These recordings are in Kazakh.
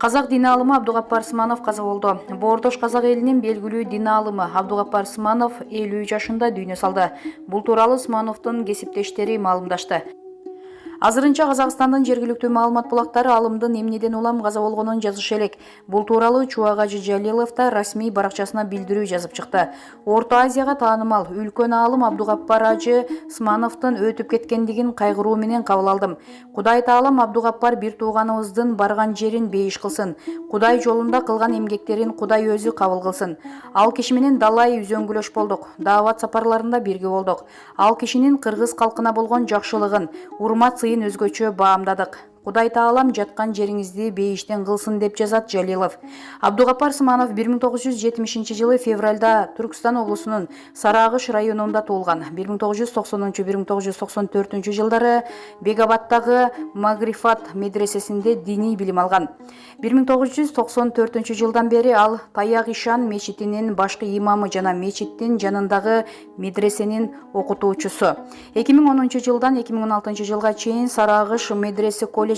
Қазақ дин алымы Абдуғаппар Сманов қаза болды. Бордош қазақ елінің белгілі дин алымы Абдуғаппар Сманов 50 жашында дүйнө салды. Бұл туралы Смановтың кесиптештери маалымдашты. Азырынча Қазақстандын жергиликтүү маалымат булактары алымдын эмнеден улам каза болгонун жазышы элек. Бул тууралуу Чубагажы Жалилов да расмий баракчасына билдирүү жазып чыкты. Орто Азияга таанымал үлкөн алым Абдуғаппар ажы Смановтун өтүп кеткендигин кайгыруу менен кабыл алдым. Кудай таалам Абдуғаппар бир тууганыбыздын барган жерин бейиш кылсын. Кудай жолунда кылган эмгектерин Кудай өзү кабыл кылсын. Ал киши менен далай үзөңгүлөш болдук. Даават сапарларында бирге болдук. Ал кишинин кыргыз калкына болгон жакшылыгын, урмат сыйын өзгөчө баамдадык. Кудай таалам жаткан жериңизди бейиштен кылсын деп жазат Жалилов. Абдуғаппар Сманов 1970 жылы февралда Түркістан облусунун Сарагыш районунда туулган. 1990-1994 жылдары Бегабаттагы Магрифат медресесинде диний билим алган. 1994 жылдан бери ал Таяк Ишан мечитинин башкы имамы жана мечиттин жанындагы медресенин окутуучусу. 2010 жылдан 2016 жылга чейин Сарагыш медресе колледжинин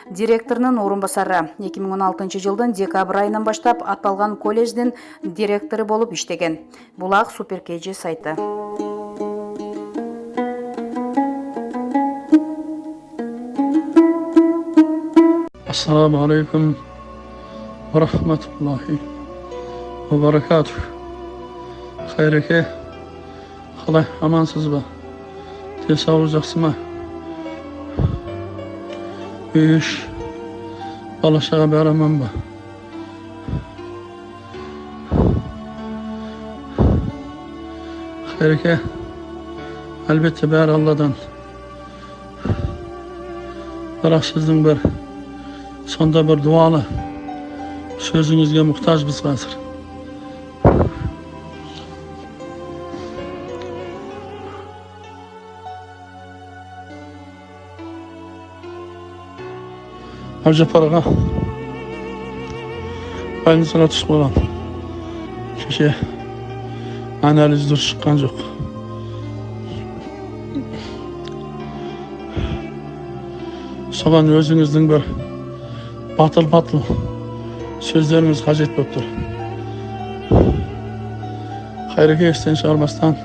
директорунун орун басары. 2016 жылдын декабрь айынан баштап аталган колледждин директору болуп иштеген. Булак Суперкейджи сайты. Assalamu alaikum wa rahmatullahi wa barakatuh. Hayreke, halay amansız mı? Tesa olacaksın mı? Büyüş, balaşağa bir aramam mı? Hayreke, elbette bir Allah'dan. Bıraksızın bir sonda bir dualı sözünüzge muhtaç biz hazır. Avcı paraga aynı sana tutma olan kişi analiz dur çıkan yok. Soğan özünüzün bir batıl sözlerimiz hacet böptür. Hayreke esten çağırmastan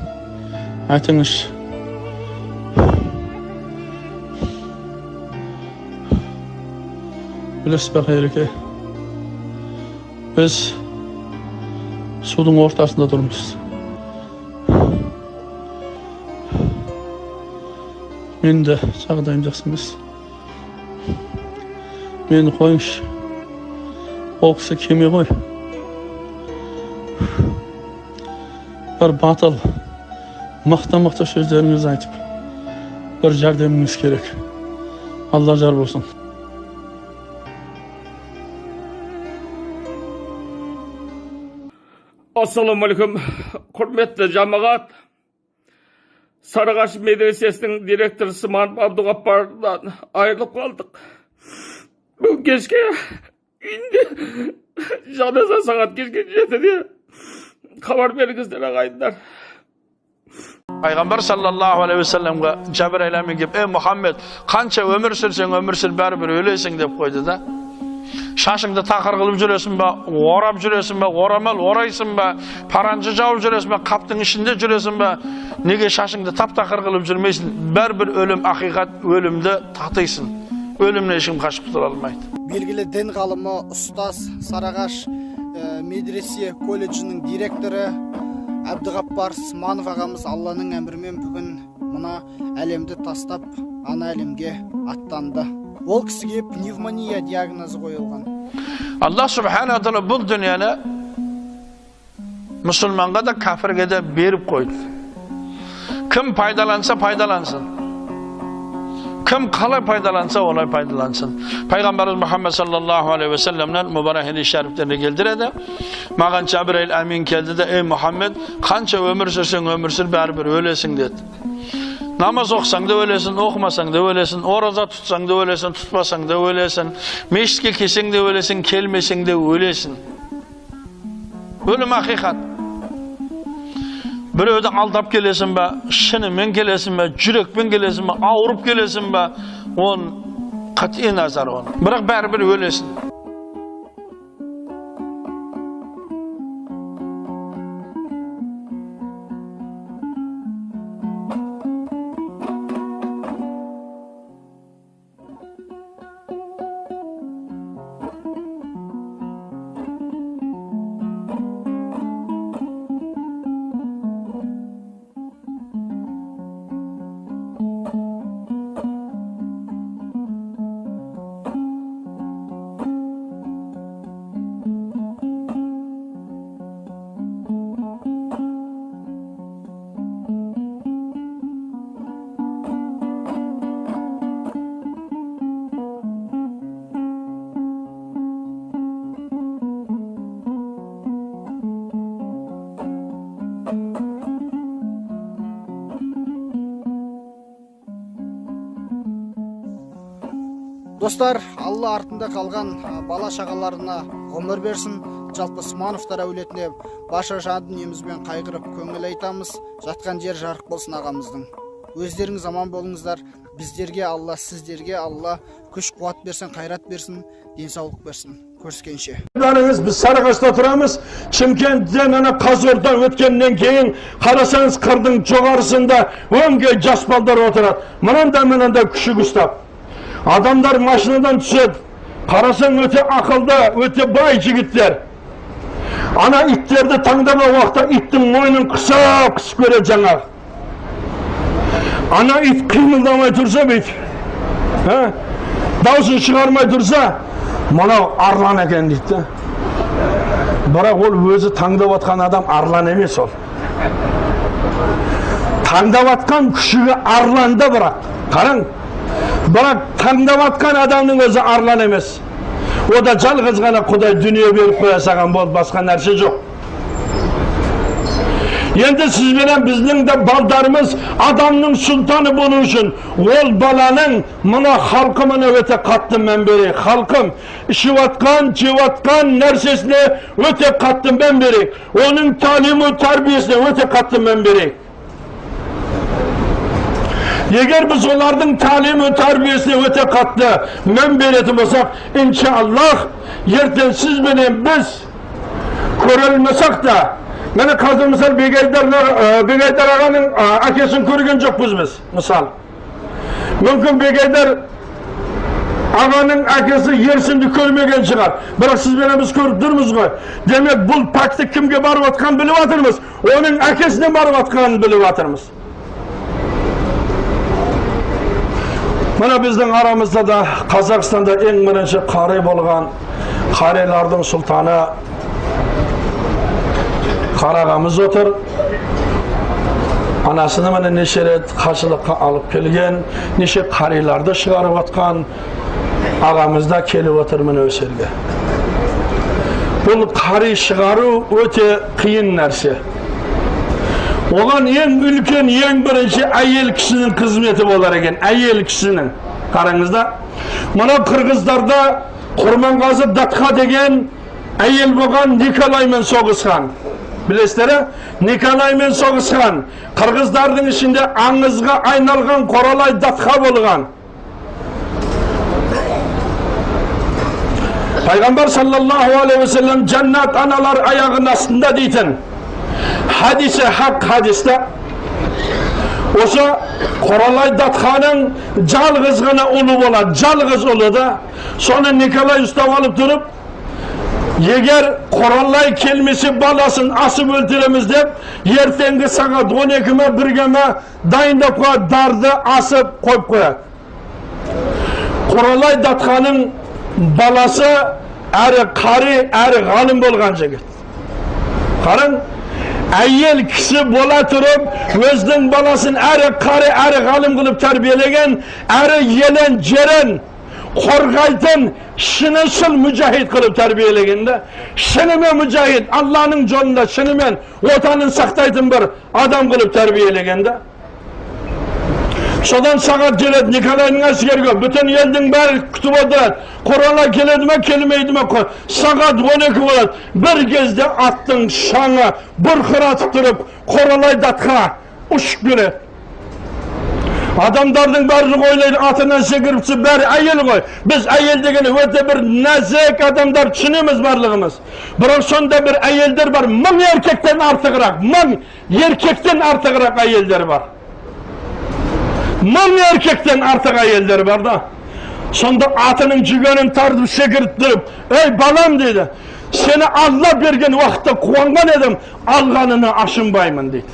aytınız. Bilesiz be hayreke. Biz sudun ortasında durmuşuz. Men de sağdayım jaksınız. Meni koymuş. Oksa kemi koy. Bir batıl, mıhta sözlerinizi aytıp, bir jardamınız gerek. Allah jar bolsun. Assalamu alaikum. Hürmetli cemaat. Sarıgaş medresesinin direktörü Smanov Abdugappar'dan ayrılıp kaldık. Bu keşke indi janaza saat keşke jeti diye haber berginizler ağayınlar. Peygamber sallallahu aleyhi ve sellem'e Cebrail emin gibi ey Muhammed kança ömür sürsen ömür sür bari ölesin dep koydu da. Şaşыңды takır kılıp jüresin be, orap jüresin be, oramal oraysın be, parancı jaup jüresin be, kaptın içinde jüresin be. Nege şaşыңды tap-takır kılıp jürmeysin? Bär bir ölüm hakikat ölümde tatıysın. Ölümle işim kaçıp tura almaydı. Belgili din galımı Ustaz Saragaş medrese kolleджinin direktörü Abdugapпар Сманов ağamız Allah'ın emriмен bugün mına әлемді tastap ana әлемге аттанды. Ол кісіге пневмония диагнозы қойылған. Allah subhanahu teala bu dünyada Müslümanға da kafirge de berip koydu. Kim paydalansa paydalansın. Kim kalay paydalansa olay paydalansın. Peygamberimiz Muhammed sallallahu aleyhi ve sellem'den mübarek hadis-i şeriflerini geldiredi. Mağan Cebrail amin geldi de ey Muhammed kança ömür sürsen ömür sür bari bir ölesin dedi. Namaz okusan da ölesin, okumasan da ölesin, oraza tutsan da ölesin, tutmasan da ölesin, meşitke kesen de ölesin, kelmesen de ölesin. Ölüm hakikat. Birovda aldap kelesin be, şinimen kelesin be, yürekmen kelesin be, ağırıp kelesin be, on katiye nazar on. Bırak bari bir ölesin. Достар, Алла артында қалған бала шағаларына ғұмыр берсін. Жалпы Смановтар әулетіне баша жан дүниемізбен қайғырып көңіл айтамыз. Жатқан жер жарық болсын ағамыздың. Өздеріңіз аман болыңыздар. Біздерге Алла, сіздерге Алла күш қуат берсін, қайрат берсін, денсаулық берсін. Көріскенше. Biz Sarıkaş'ta turamız. Çimkent'ten ana Kazor'dan ötkenden keyin qarasаңыз qırдың жоғарысында öngey жас балдар oturат. Mınanda da küçük ustap. Adamlar maşinadan түседі. Қарасаң өте ақылды, өте бай жігіттер. Ана itтерді таңдама уақытта иттің мойнын қысып көреді жаңағы. Ана ит қимылдамай тұрса бейт. Даусын шығармай тұрса, мынау арлан екен дейді. Бірақ ол өзі таңдап атқан адам арлан емес ол. Таңдап атқан күшігі арланда бірақ. Қараң, бірақ таңдап атқан адамның өзі арлан емес. O da жалғыз ғана Құдай дүние беріп қоя саған болды, басқа нәрсе жоқ. Енді сізбенен біздің де балдарымыз адамның сұлтаны болу үшін ол баланың мұна халқымына өте қатты мән берейік. Халқым ішіп атқан, жеп атқан нәрсесіне өте қатты мән берейік. Оның талимі, тәрбиесіне өте қатты мән берейік. Егер біз олардың талимі, тәрбиесіне өте қатты мән беретін болсақ, иншаллах, ертең сізбенен біз көрілмесек та, Mene қазір misal Begayдар ағаның әкесін көрген жоқпыз біз, misal. Мүмкін Begayдар ағаның әкесі ерсінді көрмеген шығар. Бірақ сізбен біз көріп тұрмыз ғой. Демек бұл пәктік кімге барып атқан біліп атырмыз. Оның әкесіне барып атқанын біліп атырмыз. Мына біздің арамызда да Қазақстанда ең бірінші қари болған қарилардың сұлтаны Қарағамыз отыр. Анасını міне неше рет қашылыққа алып келген, неше қариларды шығарып атқан ағамыз да келіп отыр міне өсерге. Бұл қари шығару өте қиын нәрсе. Оған ең үлкен, ең бірінші әйел кісінің қызметі болар екен, әйел кісінің. Қараңызда, мына қырғыздарда Құрманғазы Датқа деген әйел болған Николаймен соғысқан. Білесіздер, Николаймен соғысқан, қырғыздардың ішінде аңызға айналған Қоралай Датқа болған. Пайғамбар саллаллаху алейхи ва саллям жәннат аналар аяғының астында дейтін. Хадисі хақ хадисте. Осы Қоралай Датқаның жалғыз ғана ұлы болады, жалғыз ұлы да. Соны Николай ұстап алып тұрып, егер Қоралай келмесе баласын асып өлтіреміз деп, ертеңгі сағат 12-ме, 1-ге дайындап қойып, дарды асып қойып қояды. Қоралай Датқаның баласы әрі қари, әрі ғалым болған жігіт. Қарың, әйел кісі бола тұрып, өздің баласын әрі қари, әрі ғалым қылып тәрбиелеген, әрі елен жерен қорғайтын шынысыл mücahit қылып тәрбиелегенде, шынымен mücahit, Allah'ның жолында шынымен отанын сақтайтын бір адам қылып тәрбиелегенде. Содан сағат келеді Николайдың әскерге, бүтін елдің бәрі күтіп отырады. Қоралай келеді ме, келмейді ме? Сағат 12 болады. Бір кезде аттың шаңы бұрқыратып тұрып, Қоралай Датқа ұшып келеді. Адамдардың барлығы ойлайды, атынан секіріпсі бәрі әйел ғой. Біз әйел дегені өте бір нәзік адамдар түсінеміз барлығымыз. Бірақ сонда бір әйелдер бар, 1000 еркектен артығырақ, 1000 еркектен артығырақ әйелдер бар. 1000 еркектен артық әйелдер бар да. Сонда атының жүгенін тартып секіріп тұрып, ей балам дейді, сені Алла берген уақытта қуанған едім, алғанына ашынбаймын дейді.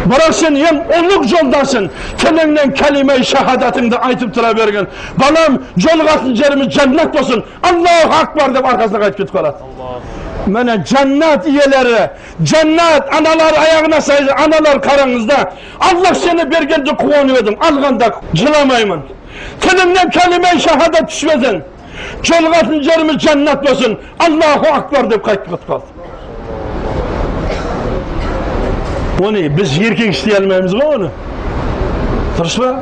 Бірақ сен ең ұлық жолдасың, тіліңнен кәлиме-i шахадатыңды айтып тұра берген. Балам, жолғатын жеріміз жәннат болсын, Аллаху акбар деп арқасына қайтып кетіп қалады. Міне жәннат иелері, жәннат аналар аяғына сайды, аналар қараңызда. Allah seni бергенде қуанып едім, алғанда жыламаймын. Тіліңнен кәлиме-i шахадат түспесін. Жолғатын жеріміз жәннат болсын, Аллаху акбар деп қайтып кетіп қалды. Onu biz erkek isteyemeyimiz var onu. Dürüst mü?